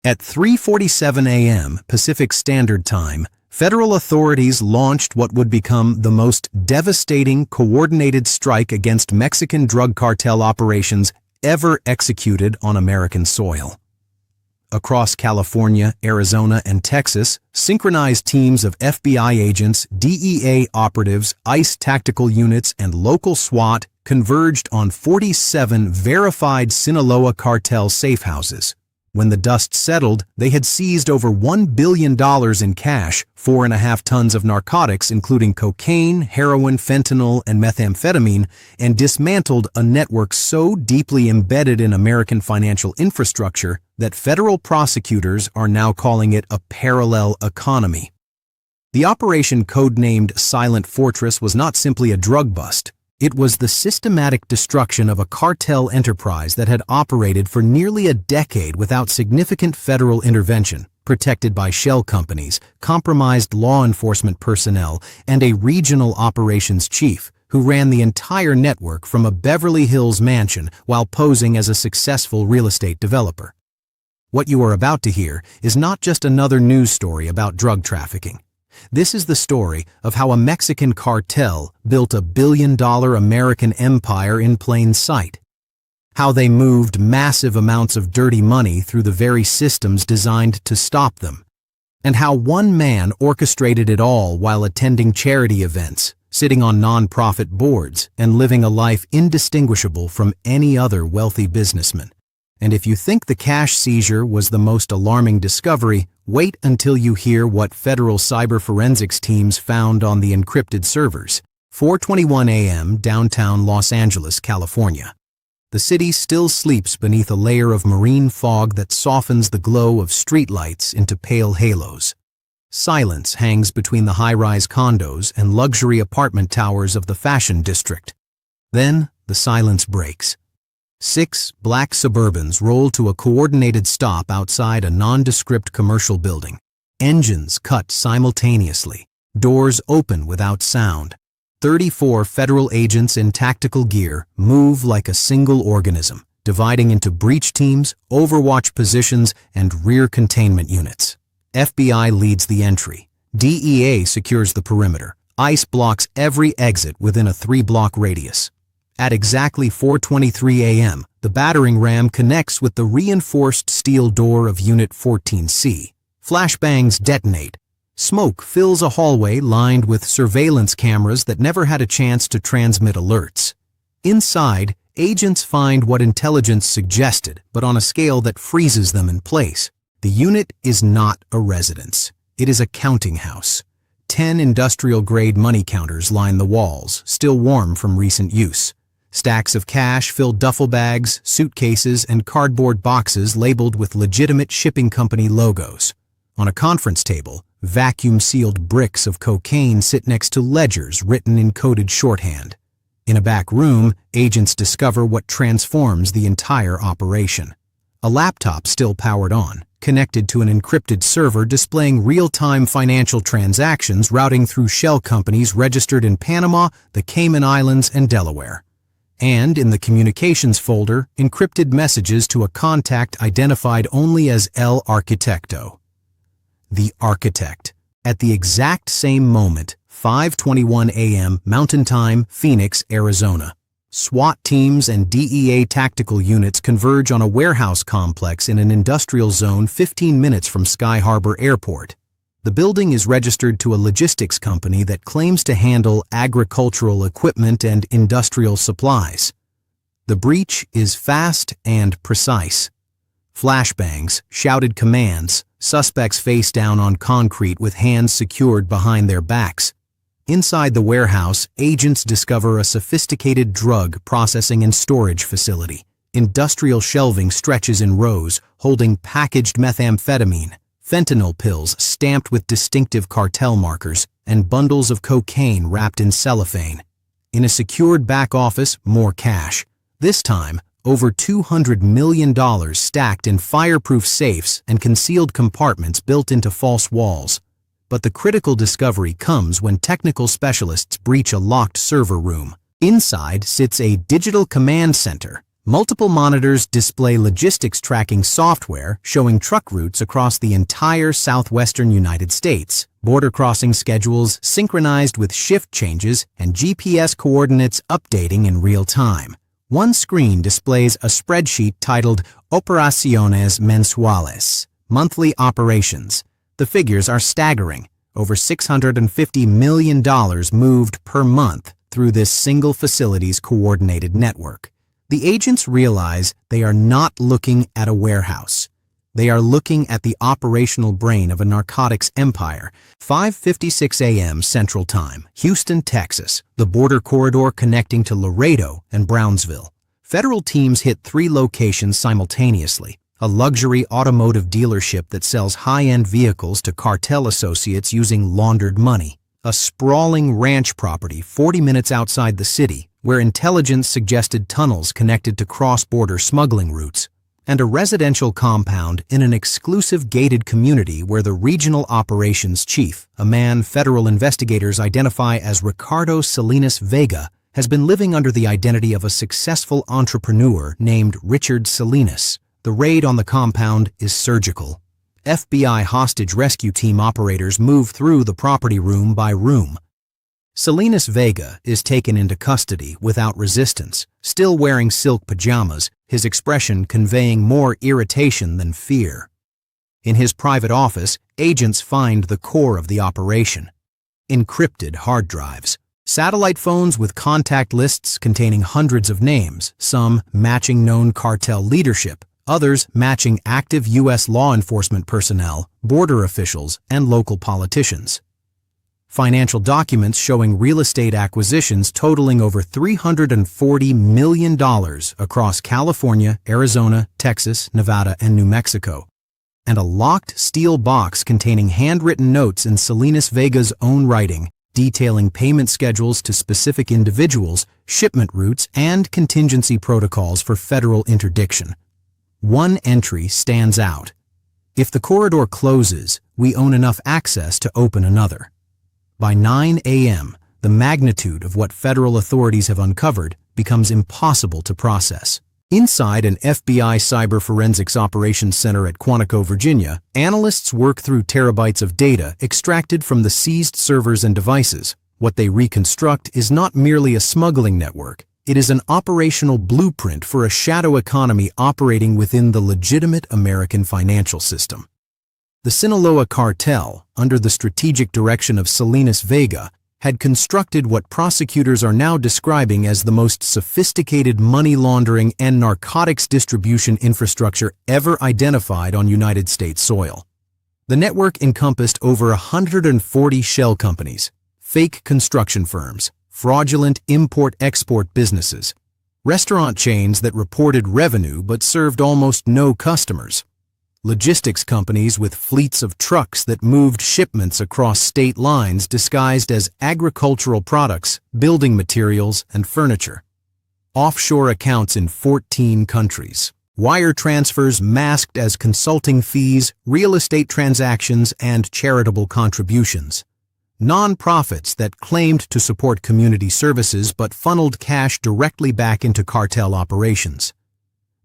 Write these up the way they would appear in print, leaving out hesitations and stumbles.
At 3:47 a.m. Pacific Standard Time, federal authorities launched what would become the most devastating coordinated strike against Mexican drug cartel operations ever executed on American soil. Across California, Arizona, and Texas, synchronized teams of FBI agents, DEA operatives, ICE tactical units, and local SWAT converged on 47 verified Sinaloa Cartel safehouses. When the dust settled, they had seized over $1 billion in cash, 4.5 tons of narcotics including cocaine, heroin, fentanyl, and methamphetamine, and dismantled a network so deeply embedded in American financial infrastructure that federal prosecutors are now calling it a parallel economy. The operation codenamed Silent Fortress was not simply a drug bust. It was the systematic destruction of a cartel enterprise that had operated for nearly a decade without significant federal intervention, protected by shell companies, compromised law enforcement personnel, and a regional operations chief who ran the entire network from a Beverly Hills mansion while posing as a successful real estate developer. What you are about to hear is not just another news story about drug trafficking. This is the story of how a Mexican cartel built a billion-dollar American empire in plain sight. How they moved massive amounts of dirty money through the very systems designed to stop them. And how one man orchestrated it all while attending charity events, sitting on non-profit boards, and living a life indistinguishable from any other wealthy businessman. And if you think the cash seizure was the most alarming discovery, wait until you hear what federal cyber forensics teams found on the encrypted servers. 4:21 a.m. downtown Los Angeles, California. The city still sleeps beneath a layer of marine fog that softens the glow of streetlights into pale halos. Silence hangs between the high-rise condos and luxury apartment towers of the fashion district. Then the silence breaks. 6 black Suburbans roll to a coordinated stop outside a nondescript commercial building. Engines cut simultaneously. Doors open without sound. 34 federal agents in tactical gear move like a single organism, dividing into breach teams, overwatch positions, and rear containment units. FBI leads the entry. DEA secures the perimeter. ICE blocks every exit within a 3-block radius. At exactly 4:23 a.m., the battering ram connects with the reinforced steel door of Unit 14C. Flashbangs detonate. Smoke fills a hallway lined with surveillance cameras that never had a chance to transmit alerts. Inside, agents find what intelligence suggested, but on a scale that freezes them in place. The unit is not a residence. It is a counting house. 10 industrial-grade money counters line the walls, still warm from recent use. Stacks of cash fill duffel bags, suitcases, and cardboard boxes labeled with legitimate shipping company logos. On a conference table, vacuum-sealed bricks of cocaine sit next to ledgers written in coded shorthand. In a back room, agents discover what transforms the entire operation. A laptop still powered on, connected to an encrypted server displaying real-time financial transactions routing through shell companies registered in Panama, the Cayman Islands, and Delaware. And in the communications folder, encrypted messages to a contact identified only as El Arquitecto. The Architect. At the exact same moment, 5:21 a.m. Mountain Time, Phoenix, Arizona. SWAT teams and DEA tactical units converge on a warehouse complex in an industrial zone 15 minutes from Sky Harbor Airport. The building is registered to a logistics company that claims to handle agricultural equipment and industrial supplies. The breach is fast and precise. Flashbangs, shouted commands, suspects face down on concrete with hands secured behind their backs. Inside the warehouse, agents discover a sophisticated drug processing and storage facility. Industrial shelving stretches in rows, holding packaged methamphetamine, fentanyl pills stamped with distinctive cartel markers, and bundles of cocaine wrapped in cellophane. In a secured back office, more cash. This time, over $200 million stacked in fireproof safes and concealed compartments built into false walls. But the critical discovery comes when technical specialists breach a locked server room. Inside sits a digital command center, Multiple monitors display logistics tracking software showing truck routes across the entire southwestern United States, border crossing schedules synchronized with shift changes, and GPS coordinates updating in real time. One screen displays a spreadsheet titled Operaciones Mensuales, monthly operations. The figures are staggering. Over $650 million moved per month through this single facility's coordinated network. The agents realize they are not looking at a warehouse. They are looking at the operational brain of a narcotics empire. 5:56 a.m. Central Time, Houston, Texas, the border corridor connecting to Laredo and Brownsville. Federal teams hit 3 locations simultaneously. A luxury automotive dealership that sells high-end vehicles to cartel associates using laundered money. A sprawling ranch property 40 minutes outside the city, where intelligence suggested tunnels connected to cross-border smuggling routes, and a residential compound in an exclusive gated community where the regional operations chief, a man federal investigators identify as Ricardo Salinas Vega, has been living under the identity of a successful entrepreneur named Richard Salinas. The raid on the compound is surgical. FBI hostage rescue team operators move through the property room by room. Salinas Vega is taken into custody without resistance, still wearing silk pajamas, his expression conveying more irritation than fear. In his private office, agents find the core of the operation. Encrypted hard drives. Satellite phones with contact lists containing hundreds of names, some matching known cartel leadership, others matching active U.S. law enforcement personnel, border officials, and local politicians. Financial documents showing real estate acquisitions totaling over $340 million across California, Arizona, Texas, Nevada, and New Mexico, and a locked steel box containing handwritten notes in Salinas Vega's own writing, detailing payment schedules to specific individuals, shipment routes, and contingency protocols for federal interdiction. One entry stands out. If the corridor closes, we own enough access to open another. By 9 a.m., the magnitude of what federal authorities have uncovered becomes impossible to process. Inside an FBI Cyber Forensics Operations Center at Quantico, Virginia, analysts work through terabytes of data extracted from the seized servers and devices. What they reconstruct is not merely a smuggling network. It is an operational blueprint for a shadow economy operating within the legitimate American financial system. The Sinaloa Cartel, under the strategic direction of Salinas Vega, had constructed what prosecutors are now describing as the most sophisticated money laundering and narcotics distribution infrastructure ever identified on United States soil. The network encompassed over 140 shell companies, fake construction firms, fraudulent import-export businesses, restaurant chains that reported revenue but served almost no customers, logistics companies with fleets of trucks that moved shipments across state lines disguised as agricultural products, building materials, and furniture, offshore accounts in 14 countries, wire transfers masked as consulting fees, real estate transactions, and charitable contributions, non-profits that claimed to support community services but funneled cash directly back into cartel operations.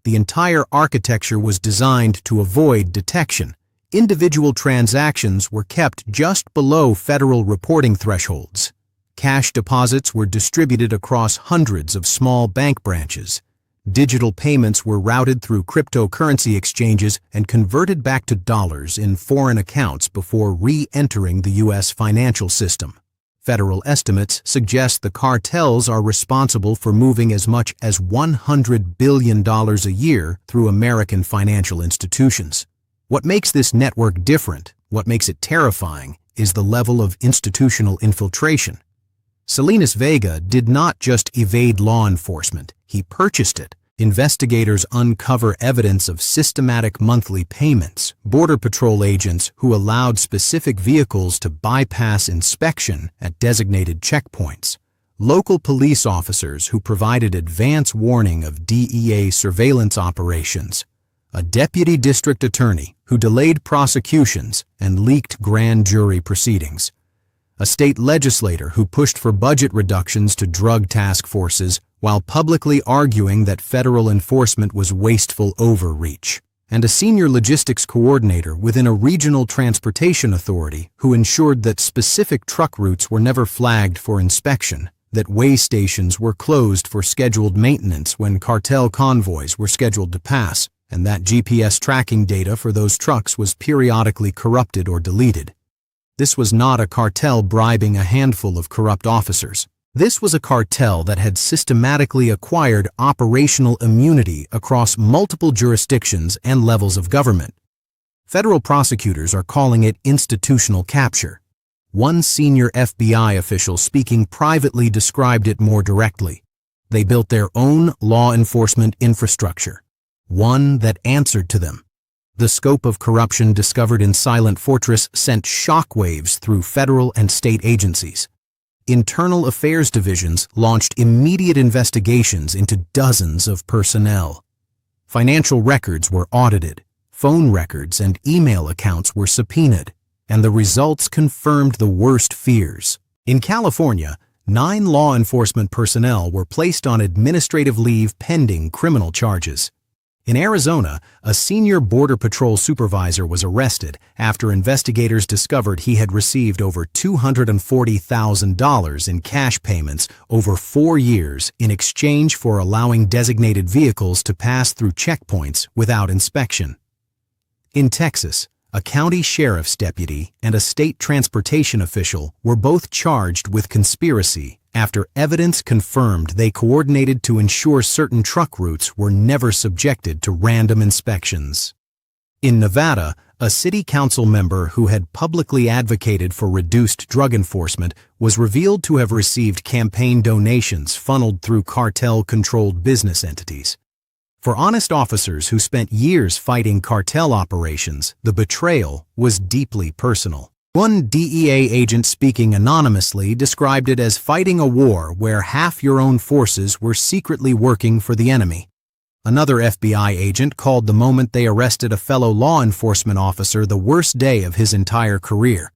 The entire architecture was designed to avoid detection. Individual transactions were kept just below federal reporting thresholds. Cash deposits were distributed across hundreds of small bank branches. Digital payments were routed through cryptocurrency exchanges and converted back to dollars in foreign accounts before re-entering the U.S. financial system. Federal estimates suggest the cartels are responsible for moving as much as $100 billion a year through American financial institutions. What makes this network different, what makes it terrifying, is the level of institutional infiltration. Salinas Vega did not just evade law enforcement, he purchased it. Investigators uncover evidence of systematic monthly payments, Border Patrol agents who allowed specific vehicles to bypass inspection at designated checkpoints, local police officers who provided advance warning of DEA surveillance operations, a deputy district attorney who delayed prosecutions and leaked grand jury proceedings, a state legislator who pushed for budget reductions to drug task forces while publicly arguing that federal enforcement was wasteful overreach, and a senior logistics coordinator within a regional transportation authority who ensured that specific truck routes were never flagged for inspection, that weigh stations were closed for scheduled maintenance when cartel convoys were scheduled to pass, and that GPS tracking data for those trucks was periodically corrupted or deleted. This was not a cartel bribing a handful of corrupt officers. This was a cartel that had systematically acquired operational immunity across multiple jurisdictions and levels of government. Federal prosecutors are calling it institutional capture. One senior FBI official speaking privately described it more directly. They built their own law enforcement infrastructure, one that answered to them. The scope of corruption discovered in Silent Fortress sent shockwaves through federal and state agencies. Internal affairs divisions launched immediate investigations into dozens of personnel. Financial records were audited, phone records and email accounts were subpoenaed, and the results confirmed the worst fears. In California, 9 law enforcement personnel were placed on administrative leave pending criminal charges. In Arizona, a senior Border Patrol supervisor was arrested after investigators discovered he had received over $240,000 in cash payments over 4 years in exchange for allowing designated vehicles to pass through checkpoints without inspection. In Texas, a county sheriff's deputy and a state transportation official were both charged with conspiracy after evidence confirmed they coordinated to ensure certain truck routes were never subjected to random inspections. In Nevada, a city council member who had publicly advocated for reduced drug enforcement was revealed to have received campaign donations funneled through cartel-controlled business entities. For honest officers who spent years fighting cartel operations, the betrayal was deeply personal. One DEA agent speaking anonymously described it as fighting a war where half your own forces were secretly working for the enemy. Another FBI agent called the moment they arrested a fellow law enforcement officer the worst day of his entire career.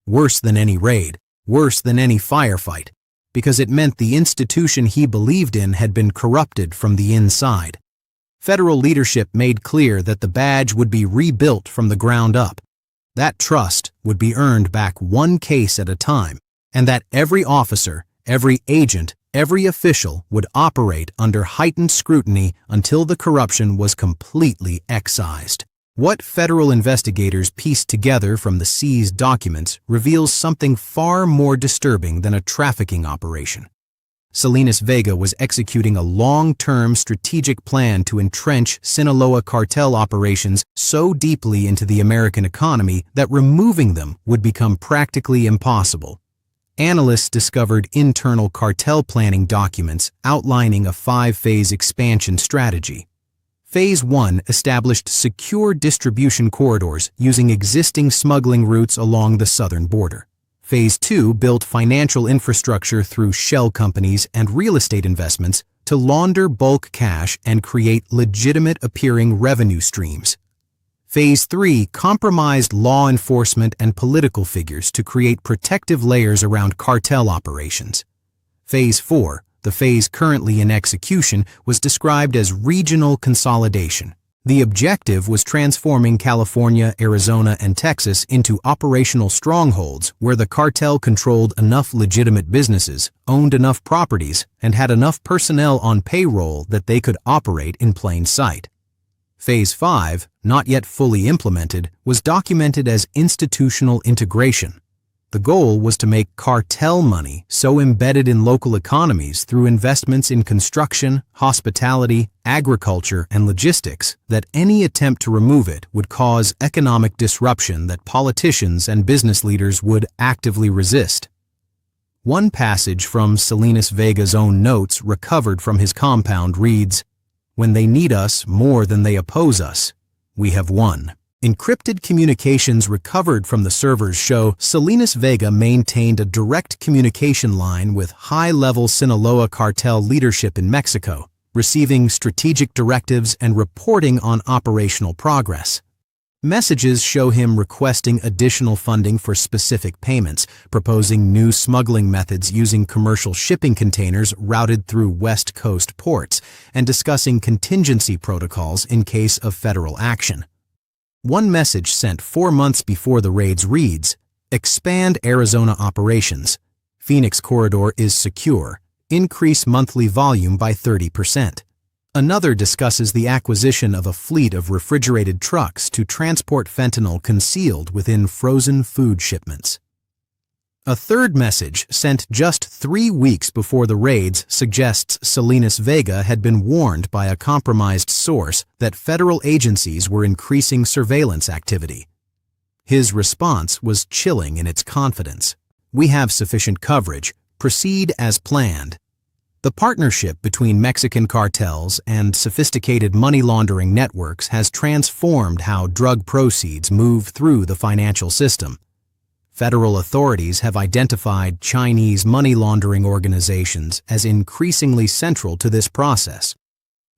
Worse than any raid, worse than any firefight, because it meant the institution he believed in had been corrupted from the inside. Federal leadership made clear that the badge would be rebuilt from the ground up. That trust would be earned back one case at a time, and that every officer, every agent, every official would operate under heightened scrutiny until the corruption was completely excised. What federal investigators pieced together from the seized documents reveals something far more disturbing than a trafficking operation. Salinas Vega was executing a long-term strategic plan to entrench Sinaloa Cartel operations so deeply into the American economy that removing them would become practically impossible. Analysts discovered internal cartel planning documents outlining a 5-phase expansion strategy. Phase 1 established secure distribution corridors using existing smuggling routes along the southern border. Phase 2 built financial infrastructure through shell companies and real estate investments to launder bulk cash and create legitimate-appearing revenue streams. Phase 3 compromised law enforcement and political figures to create protective layers around cartel operations. Phase 4, the phase currently in execution, was described as regional consolidation. The objective was transforming California, Arizona, and Texas into operational strongholds where the cartel controlled enough legitimate businesses, owned enough properties, and had enough personnel on payroll that they could operate in plain sight. Phase 5, not yet fully implemented, was documented as institutional integration. The goal was to make cartel money so embedded in local economies through investments in construction, hospitality, agriculture, and logistics that any attempt to remove it would cause economic disruption that politicians and business leaders would actively resist. One passage from Salinas Vega's own notes recovered from his compound reads, "When they need us more than they oppose us, we have won." Encrypted communications recovered from the servers show Salinas Vega maintained a direct communication line with high-level Sinaloa Cartel leadership in Mexico, receiving strategic directives and reporting on operational progress. Messages show him requesting additional funding for specific payments, proposing new smuggling methods using commercial shipping containers routed through West Coast ports, and discussing contingency protocols in case of federal action. One message sent 4 months before the raids reads, "Expand Arizona operations. Phoenix corridor is secure. Increase monthly volume by 30%. Another discusses the acquisition of a fleet of refrigerated trucks to transport fentanyl concealed within frozen food shipments. A third message, sent just 3 weeks before the raids, suggests Salinas Vega had been warned by a compromised source that federal agencies were increasing surveillance activity. His response was chilling in its confidence. "We have sufficient coverage. Proceed as planned." The partnership between Mexican cartels and sophisticated money laundering networks has transformed how drug proceeds move through the financial system. Federal authorities have identified Chinese money laundering organizations as increasingly central to this process.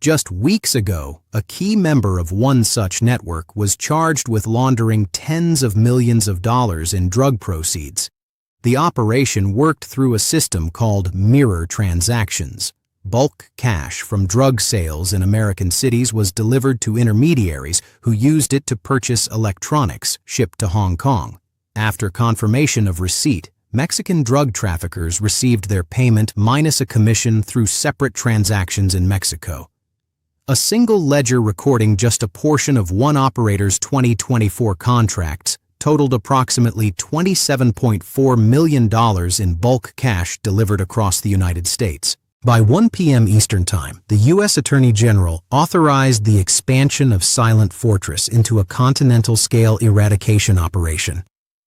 Just weeks ago, a key member of one such network was charged with laundering tens of millions of dollars in drug proceeds. The operation worked through a system called mirror transactions. Bulk cash from drug sales in American cities was delivered to intermediaries who used it to purchase electronics shipped to Hong Kong. After confirmation of receipt, Mexican drug traffickers received their payment minus a commission through separate transactions in Mexico. A single ledger recording just a portion of one operator's 2024 contracts totaled approximately $27.4 million in bulk cash delivered across the United States. By 1 p.m. Eastern Time, the U.S. Attorney General authorized the expansion of Silent Fortress into a continental-scale eradication operation.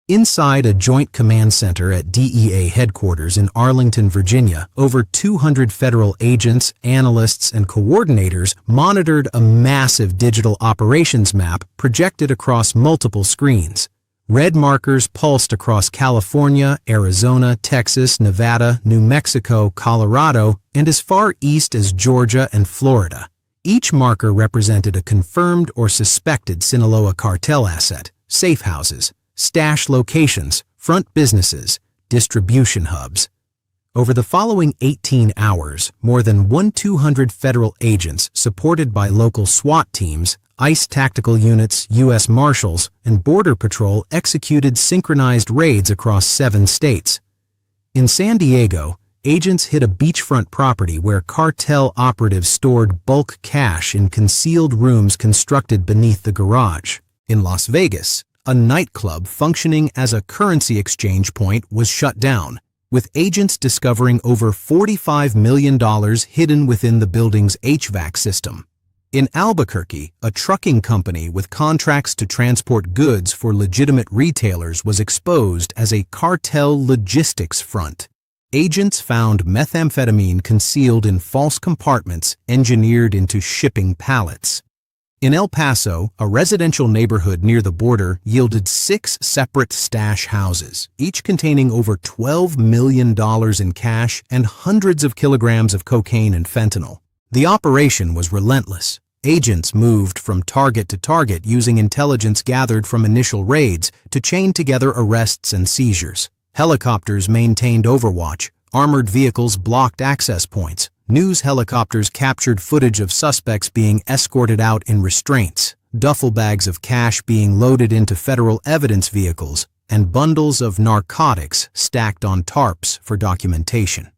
Inside a joint command center at DEA headquarters in Arlington, Virginia, over 200 federal agents, analysts, and coordinators monitored a massive digital operations map projected across multiple screens. Red markers pulsed across California, Arizona, Texas, Nevada, New Mexico, Colorado, and as far east as Georgia and Florida. Each marker represented a confirmed or suspected Sinaloa Cartel asset, safehouses, stash locations, front businesses, distribution hubs. Over the following 18 hours, more than 1,200 federal agents, supported by local SWAT teams, ICE tactical units, U.S. Marshals, and Border Patrol, executed synchronized raids across 7 states. In San Diego, agents hit a beachfront property where cartel operatives stored bulk cash in concealed rooms constructed beneath the garage. In Las Vegas, a nightclub functioning as a currency exchange point was shut down, with agents discovering over $45 million hidden within the building's HVAC system. In Albuquerque, a trucking company with contracts to transport goods for legitimate retailers was exposed as a cartel logistics front. Agents found methamphetamine concealed in false compartments engineered into shipping pallets. In El Paso, a residential neighborhood near the border yielded 6 separate stash houses, each containing over $12 million in cash and hundreds of kilograms of cocaine and fentanyl. The operation was relentless. Agents moved from target to target using intelligence gathered from initial raids to chain together arrests and seizures. Helicopters maintained overwatch, armored vehicles blocked access points, news helicopters captured footage of suspects being escorted out in restraints, duffel bags of cash being loaded into federal evidence vehicles, and bundles of narcotics stacked on tarps for documentation.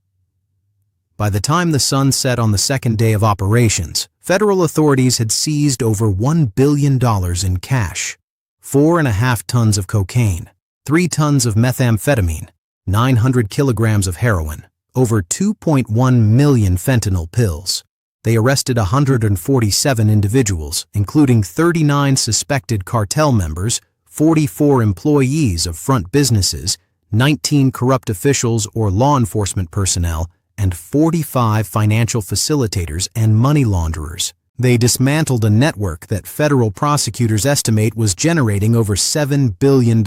By the time the sun set on the second day of operations, federal authorities had seized over $1 billion in cash, 4.5 tons of cocaine, 3 tons of methamphetamine, 900 kilograms of heroin, over 2.1 million fentanyl pills. They arrested 147 individuals, including 39 suspected cartel members, 44 employees of front businesses, 19 corrupt officials or law enforcement personnel, and 45 financial facilitators and money launderers. They dismantled a network that federal prosecutors estimate was generating over $7 billion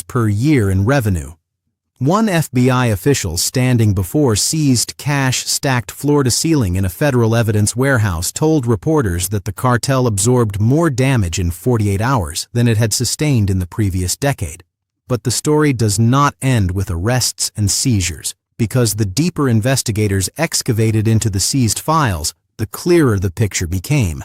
per year in revenue. One FBI official standing before seized cash stacked floor to ceiling in a federal evidence warehouse told reporters that the cartel absorbed more damage in 48 hours than it had sustained in the previous decade. But the story does not end with arrests and seizures, because the deeper investigators excavated into the seized files, the clearer the picture became.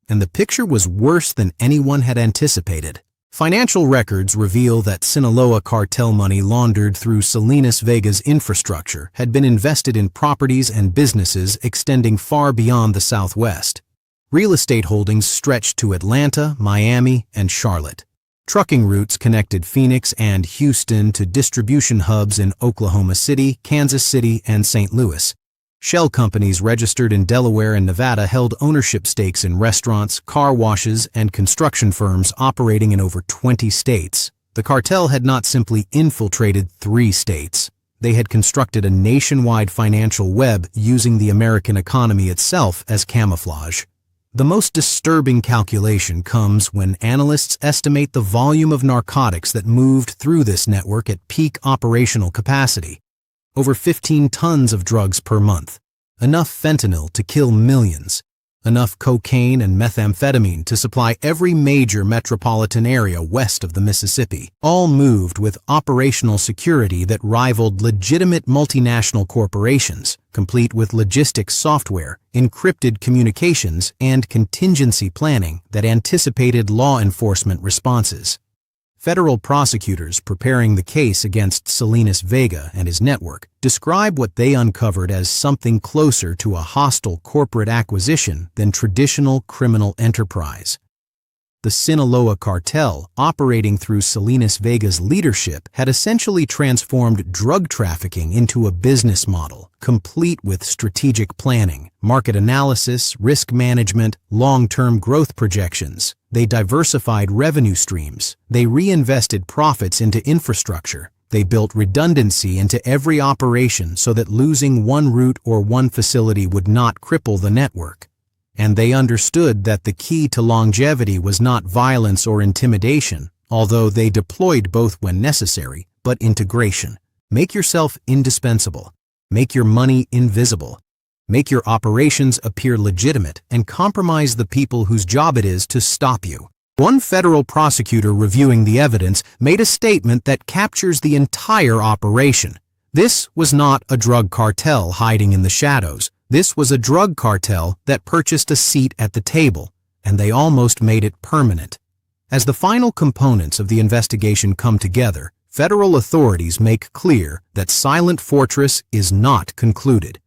And the picture was worse than anyone had anticipated. Financial records reveal that Sinaloa Cartel money laundered through Salinas Vega's infrastructure had been invested in properties and businesses extending far beyond the Southwest. Real estate holdings stretched to Atlanta, Miami, and Charlotte. Trucking routes connected Phoenix and Houston to distribution hubs in Oklahoma City, Kansas City, and St. Louis. Shell companies registered in Delaware and Nevada held ownership stakes in restaurants, car washes, and construction firms operating in over 20 states. The cartel had not simply infiltrated 3 states. They had constructed a nationwide financial web using the American economy itself as camouflage. The most disturbing calculation comes when analysts estimate the volume of narcotics that moved through this network at peak operational capacity. Over 15 tons of drugs per month, enough fentanyl to kill millions, enough cocaine and methamphetamine to supply every major metropolitan area west of the Mississippi, all moved with operational security that rivaled legitimate multinational corporations, complete with logistics software, encrypted communications, and contingency planning that anticipated law enforcement responses. Federal prosecutors preparing the case against Salinas Vega and his network describe what they uncovered as something closer to a hostile corporate acquisition than traditional criminal enterprise. The Sinaloa Cartel, operating through Salinas Vega's leadership, had essentially transformed drug trafficking into a business model, complete with strategic planning, market analysis, risk management, long-term growth projections. They diversified revenue streams. They reinvested profits into infrastructure. They built redundancy into every operation so that losing one route or one facility would not cripple the network. And they understood that the key to longevity was not violence or intimidation, although they deployed both when necessary, but integration. Make yourself indispensable. Make your money invisible. Make your operations appear legitimate and compromise the people whose job it is to stop you. One federal prosecutor reviewing the evidence made a statement that captures the entire operation. This was not a drug cartel hiding in the shadows. This was a drug cartel that purchased a seat at the table, and they almost made it permanent. As the final components of the investigation come together, federal authorities make clear that Silent Fortress is not concluded.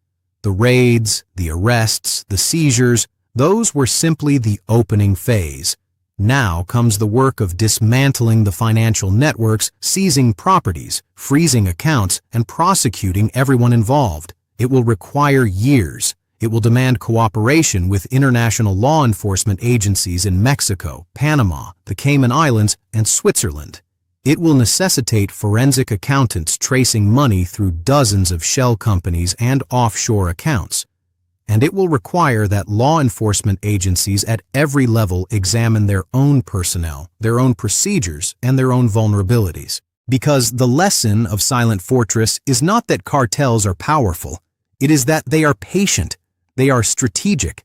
The raids, the arrests, the seizures, those were simply the opening phase. Now comes the work of dismantling the financial networks, seizing properties, freezing accounts, and prosecuting everyone involved. It will require years. It will demand cooperation with international law enforcement agencies in Mexico, Panama, the Cayman Islands, and Switzerland. It will necessitate forensic accountants tracing money through dozens of shell companies and offshore accounts. And it will require that law enforcement agencies at every level examine their own personnel, their own procedures, and their own vulnerabilities. Because the lesson of Silent Fortress is not that cartels are powerful. It is that they are patient, they are strategic,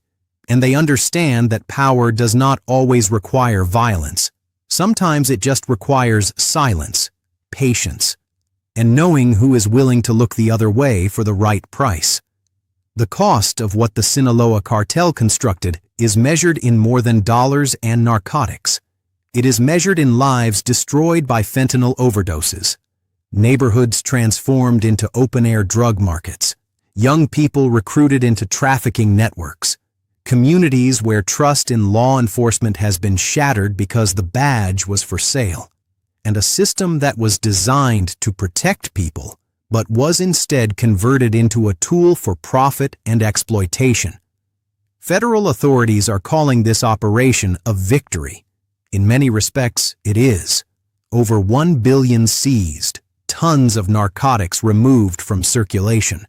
and they understand that power does not always require violence. Sometimes it just requires silence, patience, and knowing who is willing to look the other way for the right price. The cost of what the Sinaloa Cartel constructed is measured in more than dollars and narcotics. It is measured in lives destroyed by fentanyl overdoses, neighborhoods transformed into open-air drug markets, young people recruited into trafficking networks, communities where trust in law enforcement has been shattered because the badge was for sale, and a system that was designed to protect people but was instead converted into a tool for profit and exploitation. Federal authorities are calling this operation a victory. In many respects, it is. Over 1 billion seized, tons of narcotics removed from circulation.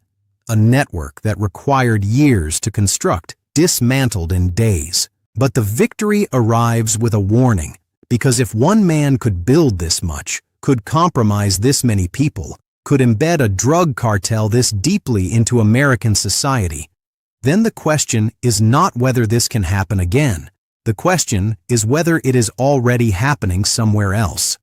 A network that required years to construct, dismantled in days. But the victory arrives with a warning, because if one man could build this much, could compromise this many people, could embed a drug cartel this deeply into American society, then the question is not whether this can happen again. The question is whether it is already happening somewhere else.